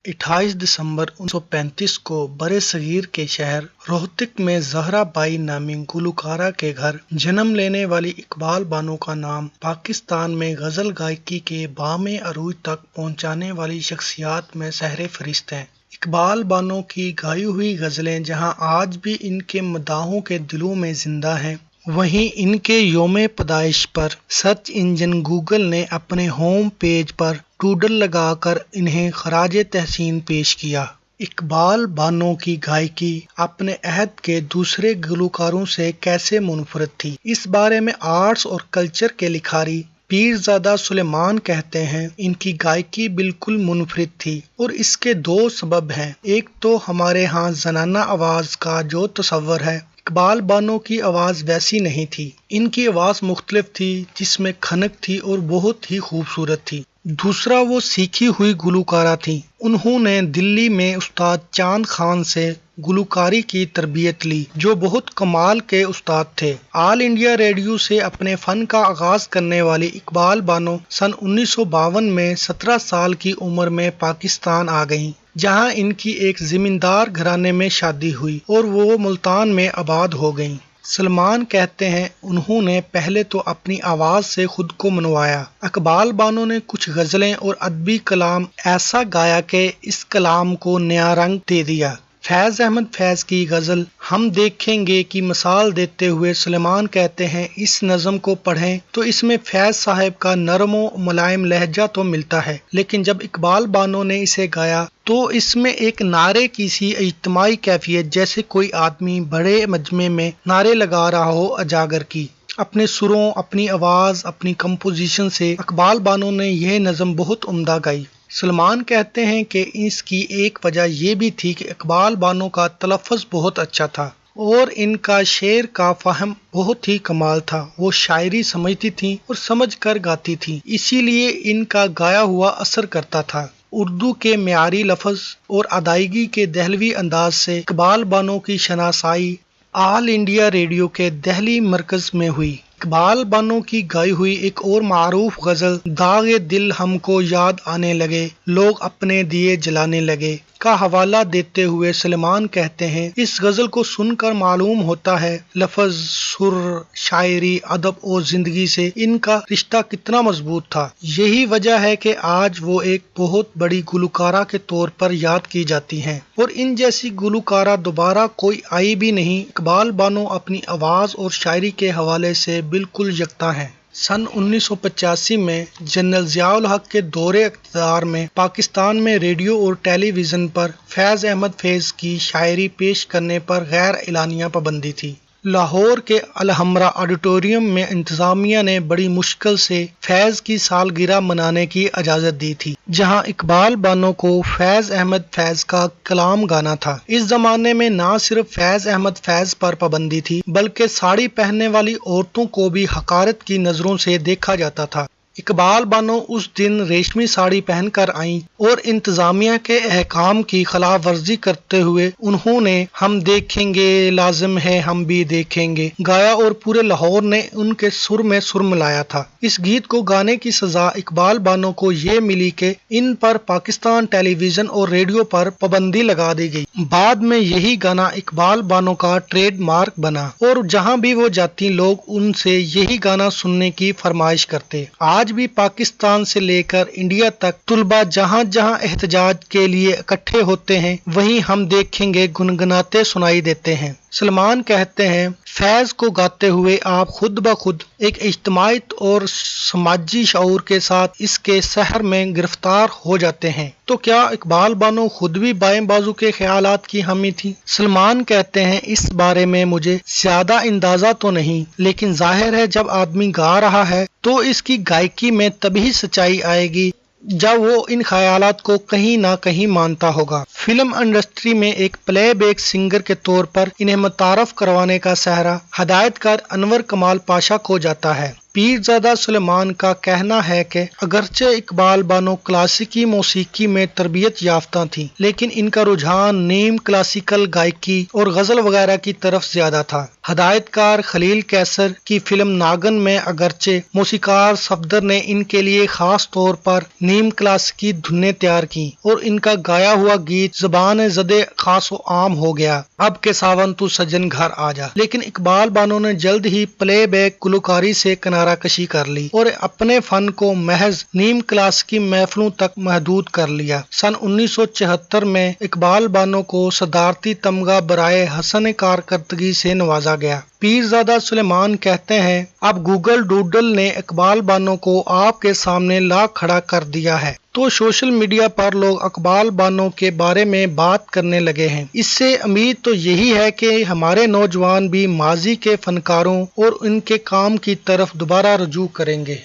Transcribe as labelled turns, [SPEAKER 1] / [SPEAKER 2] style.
[SPEAKER 1] 28 दिसंबर 1935 को बरे-सगीर के शहर रोहतक में ज़हरा बाई नामी गुलकारा के घर जन्म लेने वाली इकबाल बानो का नाम पाकिस्तान में गज़ल गायकी के बामे अरूज तक पहुंचाने वाली शख्सियात में सहरे फहरिस्त है। इकबाल बानो की गाई हुई गज़लें जहां आज भी इनके मदाहों के दिलों में जिंदा हैं, वहीं इनके योम पैदाइश पर सर्च इंजन गूगल ने अपने होम पेज पर डूडल लगाकर इन्हें खराजे तहसीन पेश किया। इकबाल बानो की गायकी अपने अहद के दूसरे गुलकारों से कैसे मुनफरद थी, इस बारे में आर्ट्स और कल्चर के लिखारी पीरजादा सुलेमान कहते हैं, इनकी गायकी बिल्कुल मुनफरिद थी और इसके दो सबब हैं। एक तो हमारे यहाँ जनाना आवाज का जो तस्वर है, इकबाल बानो की आवाज वैसी नहीं थी। इनकी आवाज मुख्तलिफ थी, जिसमें खनक थी और बहुत ही खूबसूरत थी। दूसरा, वो सीखी हुई गुलकारा थी। उन्होंने दिल्ली में उस्ताद चांद खान से गुलकारी की तरबियत ली, जो बहुत कमाल के उस्ताद थे। ऑल इंडिया रेडियो से अपने फन का आगाज करने वाली इकबाल बानो सन 1952 में 17 साल की उम्र में पाकिस्तान आ गईं, जहां इनकी एक जमींदार घराने में शादी हुई और वो मुल्तान में आबाद हो गईं। सलमान कहते हैं, उन्होंने पहले तो अपनी आवाज से खुद को मनवाया। इकबाल बानो ने कुछ गजलें और अदबी कलाम ऐसा गाया कि इस कलाम को नया रंग दे दिया। फैज अहमद फैज की गजल हम देखेंगे की मिसाल देते हुए सलमान कहते हैं, इस नज़म को पढ़ें तो इसमें फैज साहब का नरम और मुलायम लहजा तो मिलता है, लेकिन जब इकबाल बानो ने इसे गाया तो इसमें एक नारे की सी इज्तिमाई कैफियत, जैसे कोई आदमी बड़े मजमे में नारे लगा रहा हो अजागर की। अपने सुरों, अपनी आवाज, अपनी कंपोजिशन से इकबाल बानो ने यह नज़म बहुत उम्दा गाई। सलमान कहते हैं कि इसकी एक वजह यह भी थी कि इकबाल बानो का तलफ़्फ़ुज़ बहुत अच्छा था और इनका शेर का फहम बहुत ही कमाल था। वो शायरी समझती थी और समझ कर गाती थी, इसीलिए इनका गाया हुआ असर करता था। उर्दू के म्यारी लफ्ज़ और अदायगी के दहलवी अंदाज से इकबाल बानो की शनासाई ऑल इंडिया रेडियो के दिल्ली मरकज में हुई। इकबाल बानो की गाई हुई एक और मारूफ गजल दागे दिल हमको याद आने लगे, लोग अपने दिए जलाने लगे का हवाला देते हुए सलमान कहते हैं, इस गजल को सुनकर मालूम होता है लफ्ज, सुर, शायरी, अदब और जिंदगी से इनका रिश्ता कितना मजबूत था। यही वजह है कि आज वो एक बहुत बड़ी गुलकारा के तौर पर याद की जाती हैं और इन जैसी गुलकारा दोबारा कोई आई भी नहीं। इकबाल बानो अपनी आवाज और शायरी के हवाले से बिल्कुल यकता हैं। सन 1985 में जनरल ज़िया-उल हक के दौरे इक़्तिदार में पाकिस्तान में रेडियो और टेलीविज़न पर फैज़ अहमद फैज़ की शायरी पेश करने पर गैर एलानिया पाबंदी थी। लाहौर के अल-हमरा ऑडिटोरियम में इंतजामिया ने बड़ी मुश्किल से फैज़ की सालगिरह मनाने की इजाज़त दी थी, जहां इकबाल बानो को फैज़ अहमद फैज़ का कलाम गाना था। इस जमाने में ना सिर्फ फैज़ अहमद फैज़ पर पाबंदी थी, बल्कि साड़ी पहनने वाली औरतों को भी हकारत की नजरों से देखा जाता था। इकबाल बानो उस दिन रेशमी साड़ी पहनकर आईं और इंतजामिया के अहकाम की खिलाफ वर्जी करते हुए उन्होंने हम देखेंगे लाजिम है हम भी देखेंगे गाया और पूरे लाहौर ने उनके सुर में सुर मिलाया था। इस गीत को गाने की सजा इकबाल बानो को ये मिली कि इन पर पाकिस्तान टेलीविजन और रेडियो पर पाबंदी लगा दी गई। बाद में यही गाना इकबाल बानो का ट्रेडमार्क बना और जहां भी वो जाती लोग उनसे यही गाना सुनने की फरमाइश करते। आज भी पाकिस्तान से लेकर इंडिया तक तुलबा जहां जहां एहतजाज के लिए इकट्ठे होते हैं, वहीं हम देखेंगे गुनगुनाते सुनाई देते हैं। सलमान कहते हैं, फैज को गाते हुए आप खुद ब खुद एक इज्तिमाई और समाजी शऊर के साथ इसके सहर में गिरफ्तार हो जाते हैं। तो क्या इकबाल बानो खुद भी बाएं बाजू के ख्यालात की हामी थी? सलमान कहते हैं, इस बारे में मुझे ज्यादा अंदाजा तो नहीं, लेकिन जाहिर है जब आदमी गा रहा है तो इसकी गायकी में तभी सच्चाई आएगी जब वो इन ख्यालात को कहीं ना कहीं मानता होगा। फिल्म इंडस्ट्री में एक प्लेबैक सिंगर के तौर पर इन्हें मुतारफ करवाने का सहरा हिदायतकार अनवर कमाल पाशा को जाता है। پیرزادہ سلیمان کا کہنا ہے کہ اگرچہ اقبال بانو کلاسیکی موسیقی میں تربیت یافتہ تھیں، لیکن ان کا رجحان نیم کلاسیکل گائیکی اور غزل وغیرہ کی طرف زیادہ تھا۔ ہدایت کار خلیل کیسر کی فلم ناگن میں اگرچہ موسیقار صفدر نے ان کے لیے خاص طور پر نیم کلاسیکی دھنیں تیار کی اور ان کا گایا ہوا گیت زبان زدے خاص و عام ہو گیا، اب کے ساون تو سجن گھر آ جا، لیکن اقبال بانو نے جلد ہی پلے بیک گلوکاری سے کنارہ کشی کر لی اور اپنے فن کو محض نیم کلاسیکی محفلوں تک محدود کر لیا۔ سن 1974 میں اقبال بانو کو صدارتی تمغہ برائے حسن کارکردگی سے نوازا گیا۔ پیرزادہ سلیمان کہتے ہیں، اب گوگل ڈوڈل نے اقبال بانو کو آپ کے سامنے لا کھڑا کر دیا ہے، تو سوشل میڈیا پر لوگ اقبال بانو کے بارے میں بات کرنے لگے ہیں۔ اس سے امید تو یہی ہے کہ ہمارے نوجوان بھی ماضی کے فنکاروں اور ان کے کام کی طرف دوبارہ رجوع کریں گے۔